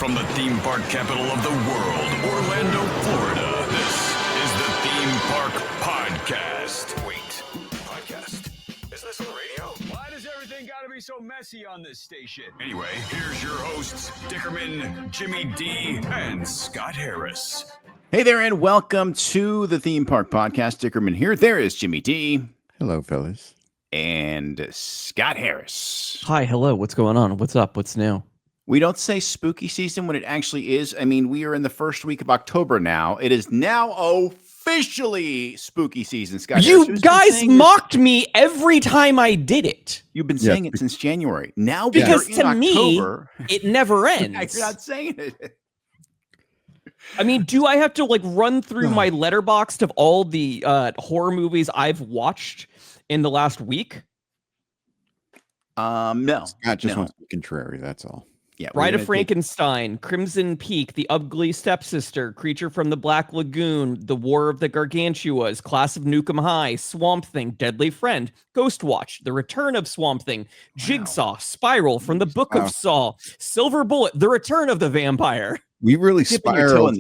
From the theme park capital of the world, Orlando, Florida, this is the Theme Park Podcast. Wait, podcast? Is this on the radio? Why does everything gotta be so messy on this station? Anyway, here's your hosts, Dickerman, Jimmy D, and Scott Harris. Hey there, and welcome to the Theme Park Podcast. Dickerman here. There is Jimmy D. Hello, fellas. And Scott Harris. Hi, hello. What's going on? What's up? What's new? We don't say spooky season when it actually is. I mean, we are in the first week of October now. It is now officially spooky season, Scott. You guys mocked me every time I did it. You've been saying it since January. Now because we're in October. Me, it never ends. You're not saying it. I mean, do I have to like run through my letterbox of all the horror movies I've watched in the last week? No. Scott just wants to be contrary, that's all. Yeah, Bride of Frankenstein, Crimson Peak, The Ugly Stepsister, Creature from the Black Lagoon, The War of the Gargantuas, Class of Nukem High, Swamp Thing, Deadly Friend, Ghost Watch, The Return of Swamp Thing, Jigsaw, Spiral from the Book of Saw, Silver Bullet, The Return of the Vampire. We really spiraled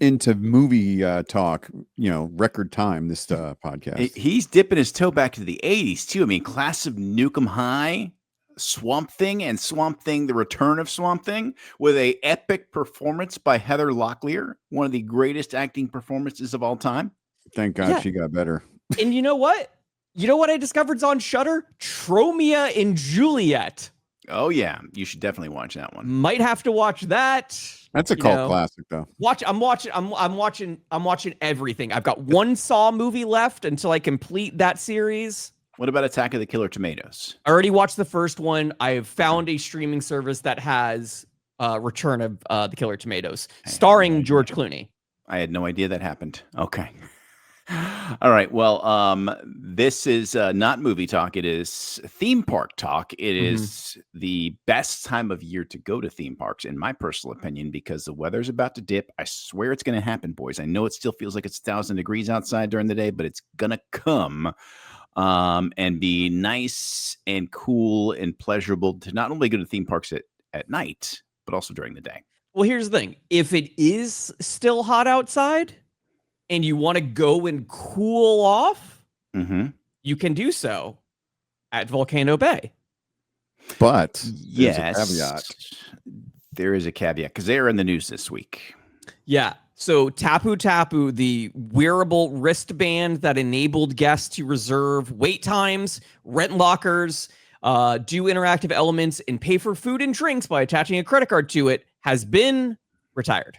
into movie talk, record time, this podcast. He's dipping his toe back to the 80s, too. I mean, Class of Nukem High, Swamp Thing, and Swamp Thing, The Return of Swamp Thing, with a epic performance by Heather Locklear, one of the greatest acting performances of all time. Thank God she got better. And you know what? You know what I discovered's on Shudder? Tromeo and Juliet. Oh yeah, you should definitely watch that one. Might have to watch that. That's a cult classic, though. I'm watching everything. I've got one Saw movie left until I complete that series. What about Attack of the Killer Tomatoes? I already watched the first one. I've found a streaming service that has Return of the Killer Tomatoes, starring George Clooney. I had no idea that happened. Okay. All right. Well, this is not movie talk. It is theme park talk. It is the best time of year to go to theme parks, in my personal opinion, because the weather's about to dip. I swear it's going to happen, boys. I know it still feels like it's 1,000 degrees outside during the day, but it's going to come and be nice and cool and pleasurable to not only go to theme parks at night, but also during the day. Well, here's the thing. If it is still hot outside, and you want to go and cool off, you can do so at Volcano Bay. But yes, there is a caveat because they are in the news this week. Yeah. So TapuTapu, the wearable wristband that enabled guests to reserve wait times, rent lockers, do interactive elements, and pay for food and drinks by attaching a credit card to it, has been retired.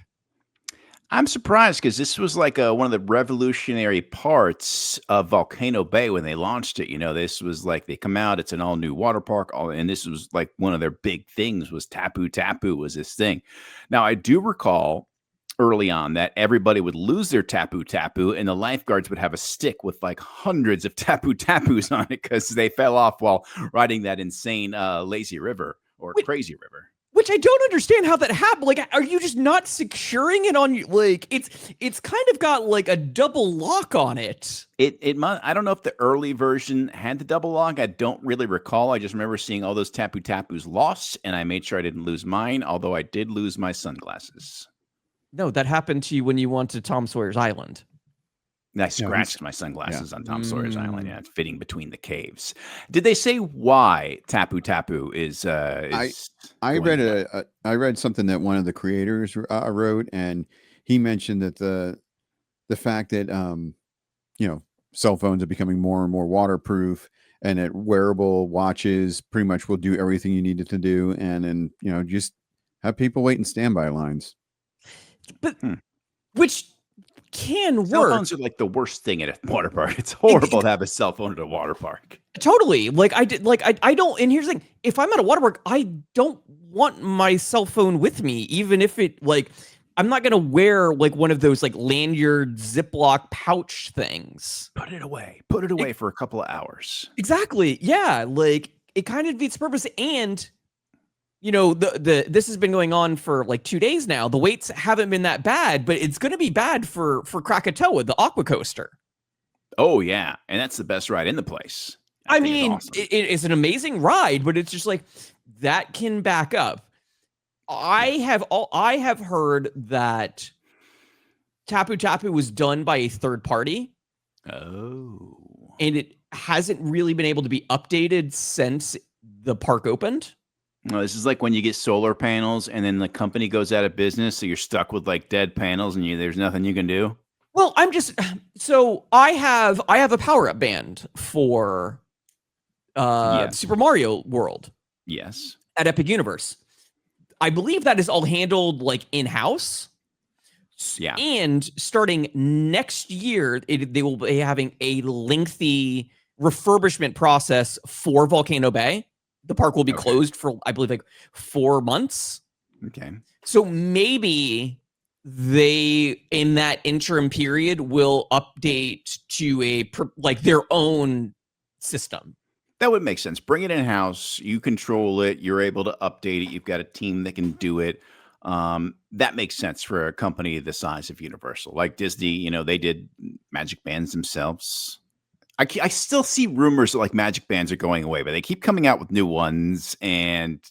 I'm surprised because this was like one of the revolutionary parts of Volcano Bay when they launched it. This was like they come out, it's an all new water park. And this was like one of their big things was TapuTapu was this thing. Now, I do recall early on that everybody would lose their TapuTapu and the lifeguards would have a stick with like hundreds of TapuTapus on it because they fell off while riding that insane lazy river or crazy river. Which I don't understand how that happened. Like, are you just not securing it on you? Like, it's kind of got like a double lock on it. I don't know if the early version had the double lock. I don't really recall. I just remember seeing all those TapuTapus lost, and I made sure I didn't lose mine. Although I did lose my sunglasses. No, that happened to you when you went to Tom Sawyer's Island. I scratched my sunglasses on Tom Sawyer's Island. Yeah, it's fitting between the caves. Did they say why TapuTapu is? I read something that one of the creators wrote, and he mentioned that the fact that cell phones are becoming more and more waterproof, and that wearable watches pretty much will do everything you need it to do, and then just have people wait in standby lines. But which can work. Cell phones are like the worst thing at a water park. It's horrible to have a cell phone at a water park. Totally. I don't. And here's the thing: if I'm at a water park, I don't want my cell phone with me, even if it I'm not gonna wear like one of those like lanyard Ziploc pouch things. Put it away. Put it away for a couple of hours. Exactly. Yeah. Like it kind of defeats purpose. And this has been going on for like 2 days now. The waits haven't been that bad, but it's going to be bad for Krakatoa, the aqua coaster. Oh yeah, and that's the best ride in the place. I mean, awesome. It's an amazing ride, but it's just like that can back up. I have heard that TapuTapu was done by a third party. Oh. And it hasn't really been able to be updated since the park opened. No, this is like when you get solar panels and then the company goes out of business, so you're stuck with like dead panels and there's nothing you can do. Well, I have a power-up band for Yes. Super Mario World Yes. at Epic Universe. I believe that is all handled like in-house. Yeah. And starting next year, they will be having a lengthy refurbishment process for Volcano Bay. The park will be closed for, I believe, like 4 months. Okay. So maybe they, in that interim period, will update to their own system. That would make sense. Bring it in house. You control it. You're able to update it. You've got a team that can do it. That makes sense for a company the size of Universal. Like Disney, they did MagicBands themselves. I still see rumors that like MagicBands are going away, but they keep coming out with new ones. And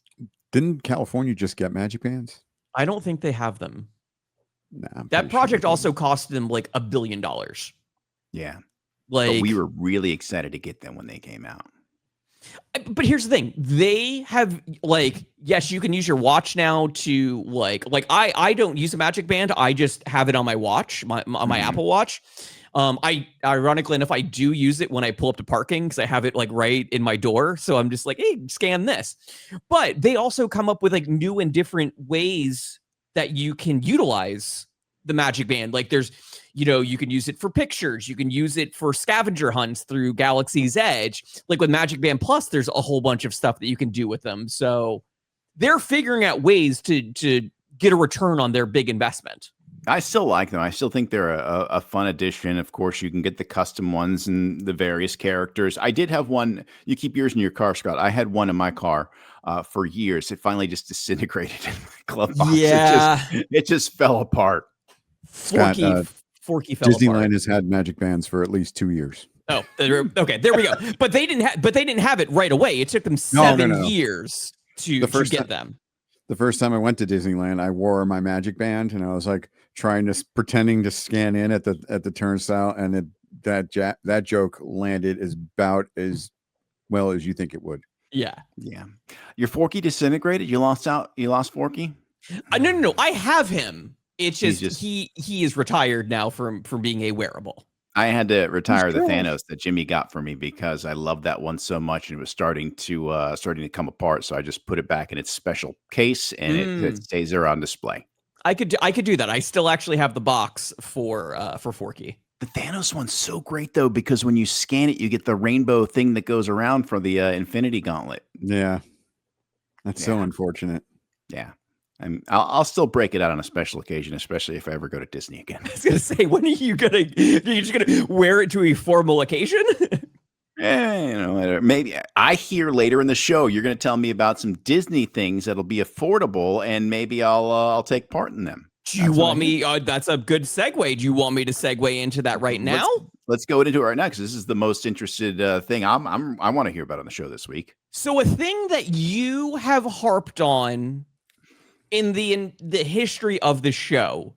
didn't California just get MagicBands? I don't think they have them. Nah, that project also cost them like $1 billion. Yeah. Like, but we were really excited to get them when they came out. But here's the thing. They have yes, you can use your watch now to I don't use a Magic Band. I just have it on my watch, my Apple Watch. I ironically enough, I do use it when I pull up to parking because I have it like right in my door. So I'm just like, hey, scan this. But they also come up with like new and different ways that you can utilize the Magic Band. Like there's, you can use it for pictures. You can use it for scavenger hunts through Galaxy's Edge. Like with Magic Band Plus, there's a whole bunch of stuff that you can do with them. So they're figuring out ways to get a return on their big investment. I still like them. I still think they're a fun addition. Of course, you can get the custom ones and the various characters. I did have one. You keep yours in your car, Scott. I had one in my car for years. It finally just disintegrated in my glove box. Yeah. It just fell apart. Forky fell Disneyland apart. has had Magic Bands for at least 2 years. Oh, okay. There we go. But they didn't have it right away. It took them 7 years to get them. The first time I went to Disneyland, I wore my Magic Band and I was like pretending to scan in at the turnstile, and that joke landed about as well as you think it would. Yeah. Yeah. Your Forky disintegrated? You lost Forky? No. I have him. It's just he is retired now from being a wearable. I had to retire the Thanos that Jimmy got for me because I loved that one so much and it was starting to come apart. So I just put it back in its special case and it stays there on display. I could do that. I still actually have the box for Forky. The Thanos one's so great though, because when you scan it, you get the rainbow thing that goes around for the Infinity Gauntlet. Yeah. That's so unfortunate. Yeah. I'll still break it out on a special occasion, especially if I ever go to Disney again. I was gonna say, when are you just gonna wear it to a formal occasion? Maybe I hear later in the show you're going to tell me about some Disney things that'll be affordable, and maybe I'll take part in them. Do you want me? That's a good segue. Do you want me to segue into that right now? Let's go into it right now because this is the most interested thing I want to hear about on the show this week. So a thing that you have harped on in the history of the show,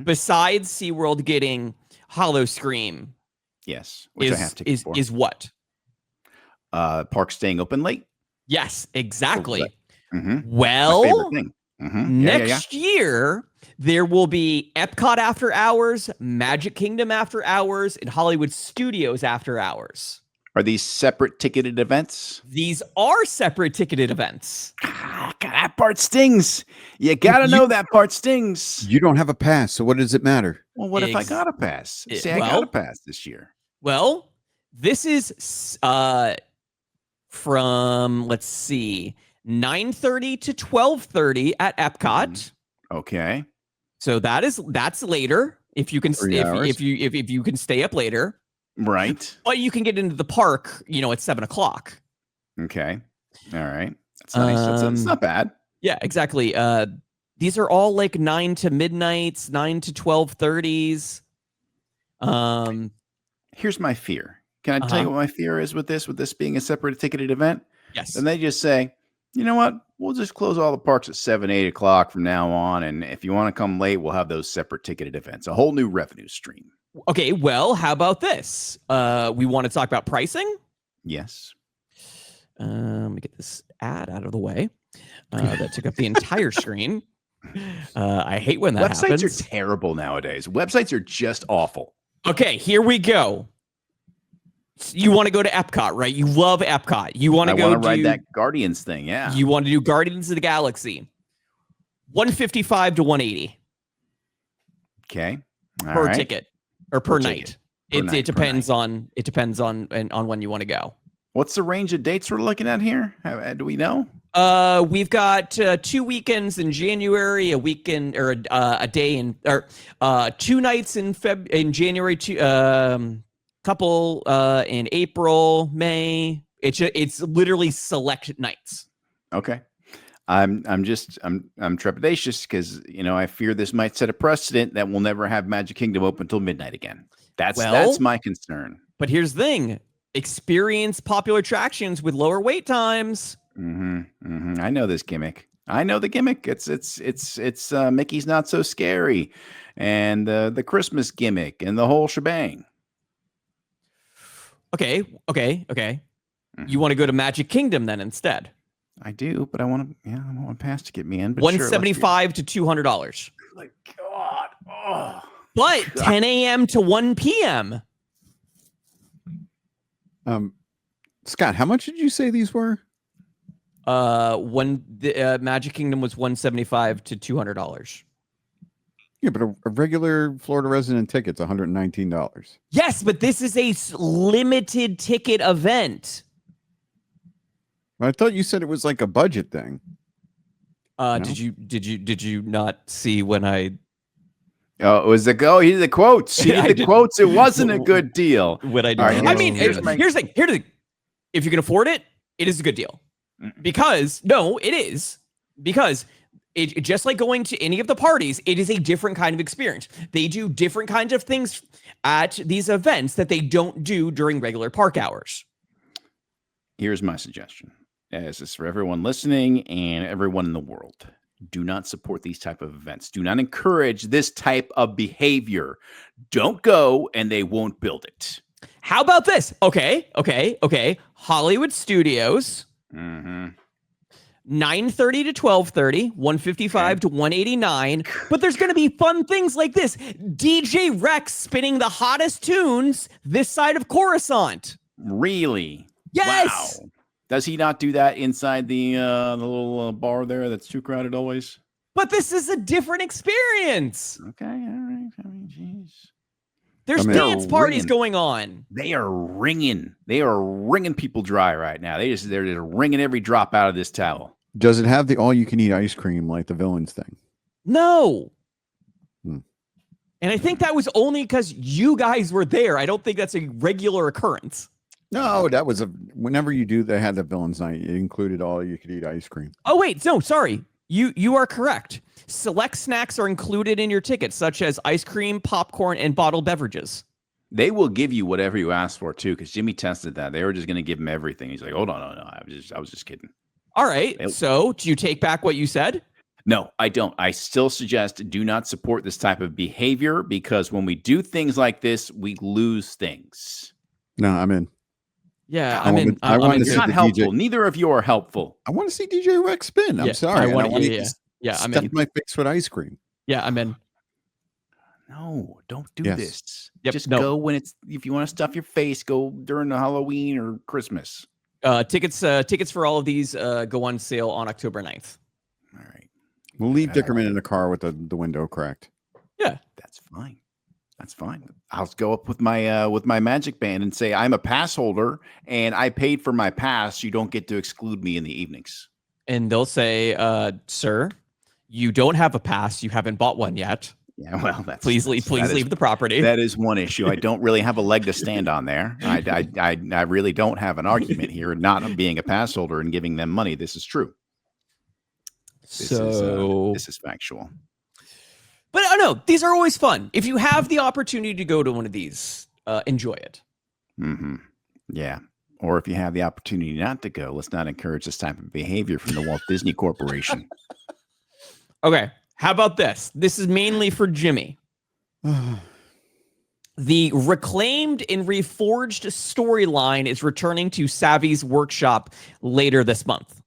besides SeaWorld getting Hollow Scream, yes, which I have to is what? Park staying open late. Yes, exactly. Well, next year there will be Epcot after hours, Magic Kingdom after hours, and Hollywood Studios after hours. Are these separate ticketed events? These are separate ticketed events. That part stings. You got to know that part stings. You don't have a pass, so what does it matter? Well, what if I got a pass? I got a pass this year. Well, this is from, let's see, 9:30 to 12:30 at Epcot. Okay. So that's later if you can if you can stay up later. Right. But you can get into the park, at 7:00. Okay. All right. That's nice. That's not bad. Yeah, exactly. These are all like 9 to midnights, 9 to 12:30s. Here's my fear. Can I tell you what my fear is with this being a separate ticketed event? Yes. And they just say, you know what? we'll just close all the parks at 7, 8 o'clock from now on. And if you want to come late, we'll have those separate ticketed events, a whole new revenue stream. Okay, well, how about this? We want to talk about pricing? Yes. Let me get this ad out of the way. That took up the entire screen. I hate when that Websites happens. are terrible nowadays. Websites are just awful. Okay, here we go. You want to go to Epcot, right? You love Epcot. You want to go ride that Guardians thing, yeah. You want to do Guardians of the Galaxy. $155 to $180 Okay. All per right. ticket or per ticket. night. It depends on when you want to go. What's the range of dates we're looking at here? Do we know? We've got 2 weekends in January, a weekend or a day in, or 2 nights in January, couple in April, May. It's literally select nights. Okay. I'm trepidatious because I fear this might set a precedent that we'll never have Magic Kingdom open until midnight again. That's my concern. But here's the thing: experience popular attractions with lower wait times. I know this gimmick. I know the gimmick. It's Mickey's Not So Scary, and the Christmas gimmick, and the whole shebang. Okay. You want to go to Magic Kingdom then instead? I do, but I want a pass to get me in. But $175 to $200. My God. Oh. But 10 a.m. to 1 p.m. Scott, how much did you say these were? Magic Kingdom was $175 to $200. Yeah, but a regular Florida resident ticket's $119. Yes, but this is a limited ticket event. I thought you said it was like a budget thing. No? Did you not see when I? Oh, it was the go. He did the quotes. He did the quotes. It wasn't a good deal. What I do? Right, I mean, here's here's the thing. If you can afford it, it is a good deal. Because it just like going to any of the parties, it is a different kind of experience. They do different kinds of things at these events that they don't do during regular park hours. Here's my suggestion. This is for everyone listening and everyone in the world. Do not support these type of events. Do not encourage this type of behavior. Don't go and they won't build it. How about this? Okay. Hollywood Studios. 9:30 to 12:30, $155 to $189. But there's going to be fun things like this. DJ Rex spinning the hottest tunes this side of Coruscant. Really? Yes. Wow. Does he not do that inside the little bar there that's too crowded always? But this is a different experience. Okay, all right. I mean, jeez. There's dance parties going on. They are ringing. They are wringing people dry right now. They're just wringing every drop out of this towel. Does it have the all-you-can-eat ice cream like the Villains thing? No. And I think that was only because you guys were there. I don't think that's a regular occurrence. No, that was whenever you do, they had the Villains night. It included all-you-could-eat ice cream. Oh, wait. No, sorry. You are correct. Select snacks are included in your ticket, such as ice cream, popcorn, and bottled beverages. They will give you whatever you ask for too, because Jimmy tested that. They were just going to give him everything. He's like, "Hold on, no, I was just kidding." All right. So, do you take back what you said? No, I don't. I still suggest do not support this type of behavior because when we do things like this, we lose things. No, I'm in. Yeah, I want to It's see not the helpful. DJ. Neither of you are helpful. I want to see DJ Rex spin. I'm sorry. I want to to I'm stuff in. my face with ice cream. Yeah, I'm in. No, don't do Yes. this. Yep, Just no. go when if you want to stuff your face, go during the Halloween or Christmas. Tickets for all of these go on sale on October 9th. All right. We'll leave Dickerman in the car with the window cracked. Yeah. That's fine. That's fine. I'll go up with my Magic Band and say I'm a pass holder and I paid for my pass. You don't get to exclude me in the evenings. And they'll say, sir, you don't have a pass. You haven't bought one yet. Yeah, well, Please leave the property. That is one issue. I don't really have a leg to stand on there. I really don't have an argument here, not being a pass holder and giving them money. This is true. This is factual. But I don't know. These are always fun. If you have the opportunity to go to one of these, enjoy it. Mm-hmm. Yeah. or if you have the opportunity not to go, let's not encourage this type of behavior from the Walt Disney Corporation. Okay, how about this? This is mainly for Jimmy. The reclaimed and reforged storyline is returning to Savvy's workshop later this month.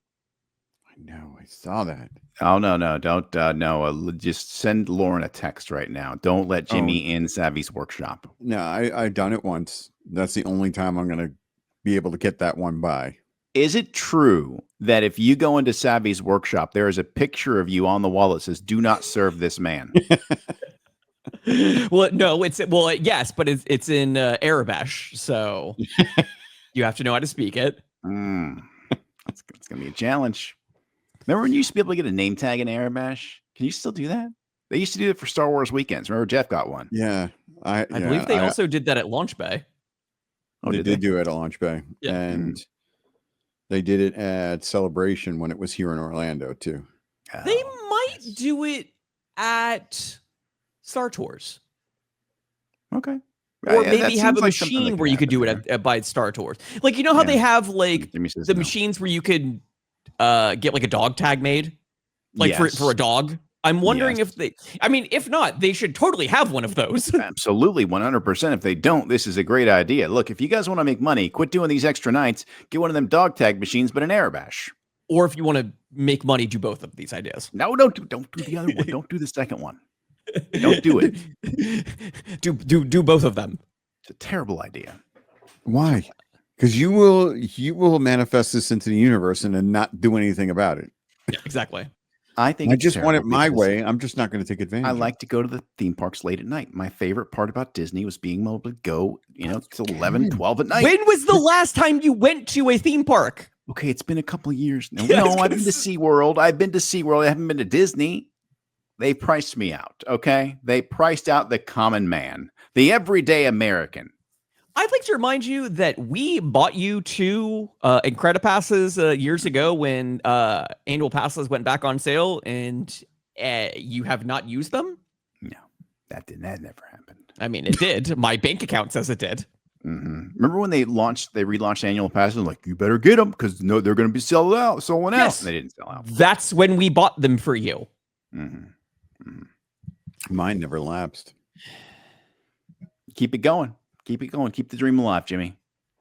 I know. I saw that. Oh, no, don't, no, just send Lauren a text right now. Don't let Jimmy in Savvy's workshop. No, I've done it once. That's the only time I'm going to be able to get that one by. Is it true that if you go into Savvy's workshop, there is a picture of you on the wall that says, "Do not serve this man"? Well, no, yes, but it's in Arabish, so you have to know how to speak it. It's going to be a challenge. Remember when you used to be able to get a name tag in Arabish? Can you still do that? They used to do it for Star Wars weekends. Remember Jeff got one? Yeah. I believe they also did that at Launch Bay. Oh, they did do it at Launch Bay. Yeah. And they did it at Celebration when it was here in Orlando, too. They might do it at Star Tours. Okay. Or maybe have a machine where you could do it at by Star Tours. Like, you know how they have like the machines where you could get like a dog tag made? Like for a dog? I'm wondering if if not, they should totally have one of those. Absolutely, 100%. If they don't, this is a great idea. Look, if you guys want to make money, quit doing these extra nights, get one of them dog tag machines, but an Arabash. Or if you want to make money, do both of these ideas. No, don't do the other one. Don't do the second one. Don't do it. do both of them. It's a terrible idea. Why? Because you will manifest this into the universe and then not do anything about it. Yeah, exactly. I think I just want it my way. I'm just not going to take advantage. I like to go to the theme parks late at night. My favorite part about Disney was being able to go, till 11, 12 at night. When was the last time you went to a theme park? Okay, it's been a couple of years now. No, I've been to SeaWorld. I haven't been to Disney. They priced me out, okay? They priced out the common man, the everyday American. I'd like to remind you that we bought you 2 Incredipasses years ago when annual passes went back on sale, and you have not used them? No, that never happened. I mean, it did. My bank account says it did. Mm-hmm. Remember when they relaunched annual passes? Like, you better get them because they're going to be selling out. And they didn't sell out. That's when we bought them for you. Mm-hmm. Mm-hmm. Mine never lapsed. Keep it going. Keep it going. Keep the dream alive, Jimmy.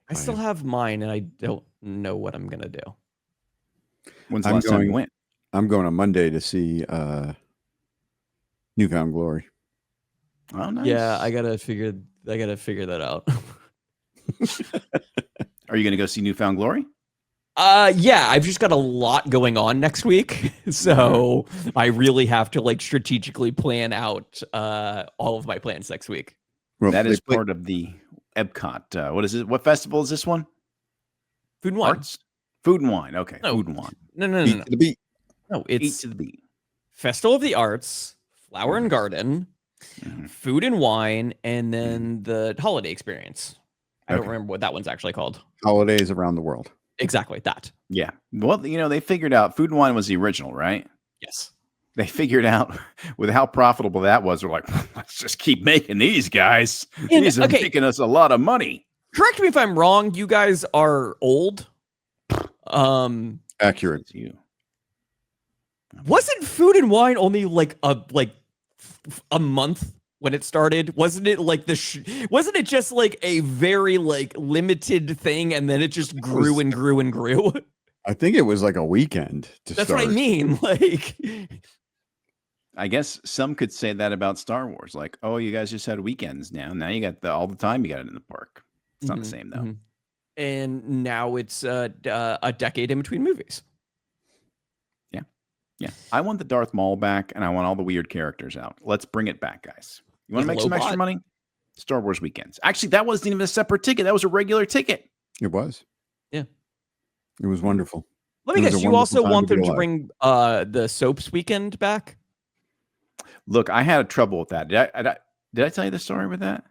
I still have mine, and I don't know what I'm going to do. When's the last time you went? I'm going on Monday to see Newfound Glory. Oh, nice. Yeah, I gotta figure that out. Are you going to go see Newfound Glory? Yeah, I've just got a lot going on next week, so I really have to strategically plan out all of my plans next week. Well, that is part of the Epcot. What is it? What festival is this one? Food and Wine. Arts? Food and Wine. Okay, No. Food and Wine. No. Beat to the beat. No, Eat it's to the beat. Festival of the Arts, Flower and Garden, Mhm. Food and Wine, and then the holiday experience. I don't remember what that one's actually called. Holidays around the world. Exactly that. Yeah. Well, they figured out Food and Wine was the original, right? Yes. They figured out with how profitable that was. They're like, let's just keep making these guys. These are making us a lot of money. Correct me if I'm wrong. You guys are old. Accurate. You. Wasn't Food and Wine only a month when it started? Wasn't it wasn't it just a very limited thing, and then it just grew and grew and grew? I think it was a weekend to That's start. what I mean. I guess some could say that about Star Wars. Like, oh, you guys just had weekends now. Now you got all the time you got it in the park. It's not the same though. Mm-hmm. And now it's a decade in between movies. Yeah. I want the Darth Maul back, and I want all the weird characters out. Let's bring it back, guys. You want to make some extra money? Star Wars weekends. Actually, that wasn't even a separate ticket. That was a regular ticket. It was. Yeah. It was wonderful. Let me guess, you also want them to bring the Soaps weekend back? Look, I had trouble with that. Did I tell you the story with that?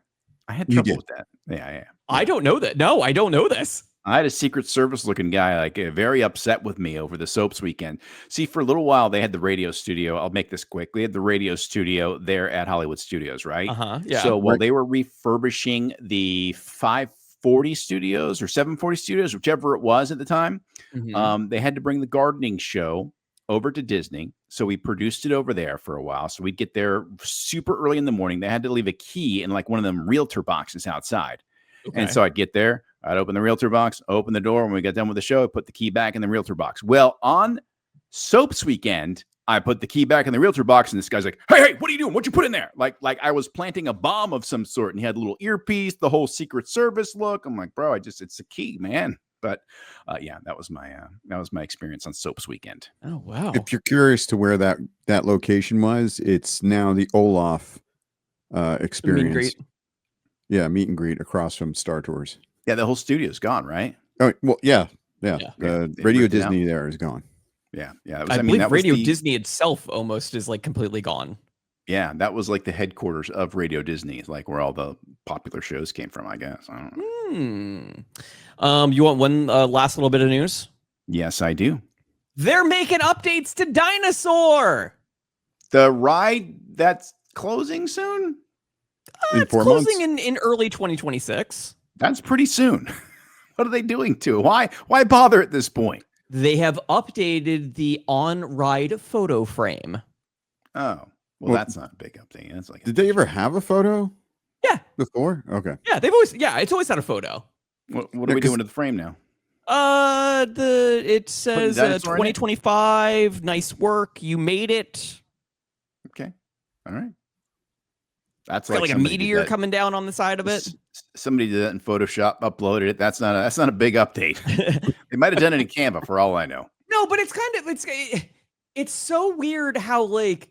I had trouble with that. Yeah. I don't know that. No, I don't know this. I had a Secret Service looking guy very upset with me over the Soaps weekend. See, for a little while, they had the radio studio. I'll make this quick. They had the radio studio there at Hollywood Studios, right? Yeah. So while they were refurbishing the 640 studios or 740 studios, whichever it was at the time. They had to bring the gardening show over to Disney. So we produced it over there for a while. So we'd get there super early in the morning. They had to leave a key in like one of them realtor boxes outside. Okay. And so I'd get there, I'd open the realtor box, open the door. When we got done with the show, I'd put the key back in the realtor box. Well, on Soaps weekend, I put the key back in the realtor box, and this guy's like, hey, what are you doing? What'd you put in there? Like I was planting a bomb of some sort, and he had a little earpiece, the whole Secret Service look. I'm like, bro, it's a key, man. But yeah, that was my experience on Soaps weekend. Oh, wow. If you're curious to where that location was, it's now the Olaf experience. Meet and greet. Yeah, meet and greet across from Star Tours. Yeah, the whole studio's gone, right? Oh, well, yeah. They Radio ripped it out. Disney there is gone. Yeah. I believe Radio Disney itself almost is like completely gone. Yeah, that was like the headquarters of Radio Disney, like where all the popular shows came from, I guess. I don't know. You want one last little bit of news? Yes, I do. They're making updates to Dinosaur. The ride that's closing soon? It's closing in early 2026. That's pretty soon. What are they doing to it? Why bother at this point? They have updated the on-ride photo frame. Oh, well, that's not a big update. That's like Did they ever have a photo? Yeah. Before? Okay. Yeah, it's always had a photo. What are we doing to the frame now? It says 2025. Nice work. You made it. Okay. All right. That's like a meteor coming down on the side of it. Somebody did that in Photoshop, uploaded it. That's not a big update. They might have done it in Canva for all I know. No, but it's so weird how like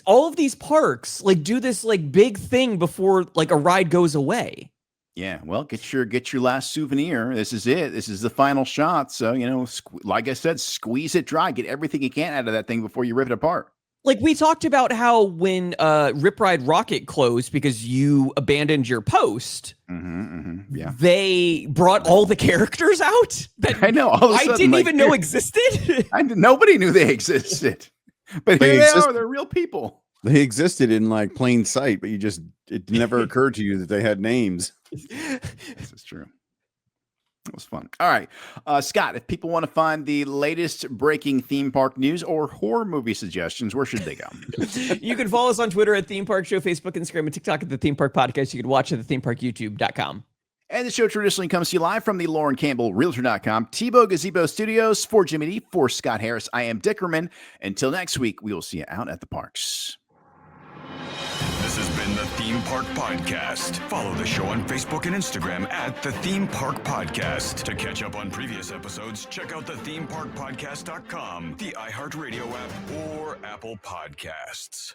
all of these parks like do this like big thing before like a ride goes away. Yeah, well, get your last souvenir. This is it. This is the final shot. So, like I said, squeeze it dry. Get everything you can out of that thing before you rip it apart. Like we talked about how when Rip Ride Rocket closed because you abandoned your post, yeah, they brought all the characters out that I know. All of a sudden, I didn't even know existed. Nobody knew they existed, but here they are. They're real people. They existed in like plain sight, but it never occurred to you that they had names. This is true. It was fun. All right. Scott, if people want to find the latest breaking theme park news or horror movie suggestions, where should they go? You can follow us on Twitter at Theme Park Show, Facebook, Instagram, and TikTok at The Theme Park Podcast. You can watch at thethemeparkyoutube.com. And the show traditionally comes to you live from the Lauren Campbell Realtor.com, Tebow Gazebo Studios. For Jimmy D, for Scott Harris, I am Dickerman. Until next week, we will see you out at the parks. This has been the Theme Park Podcast. Follow the show on Facebook and Instagram at the Theme Park Podcast. To catch up on previous episodes, check out thethemeparkpodcast.com, the iHeartRadio app, or Apple Podcasts.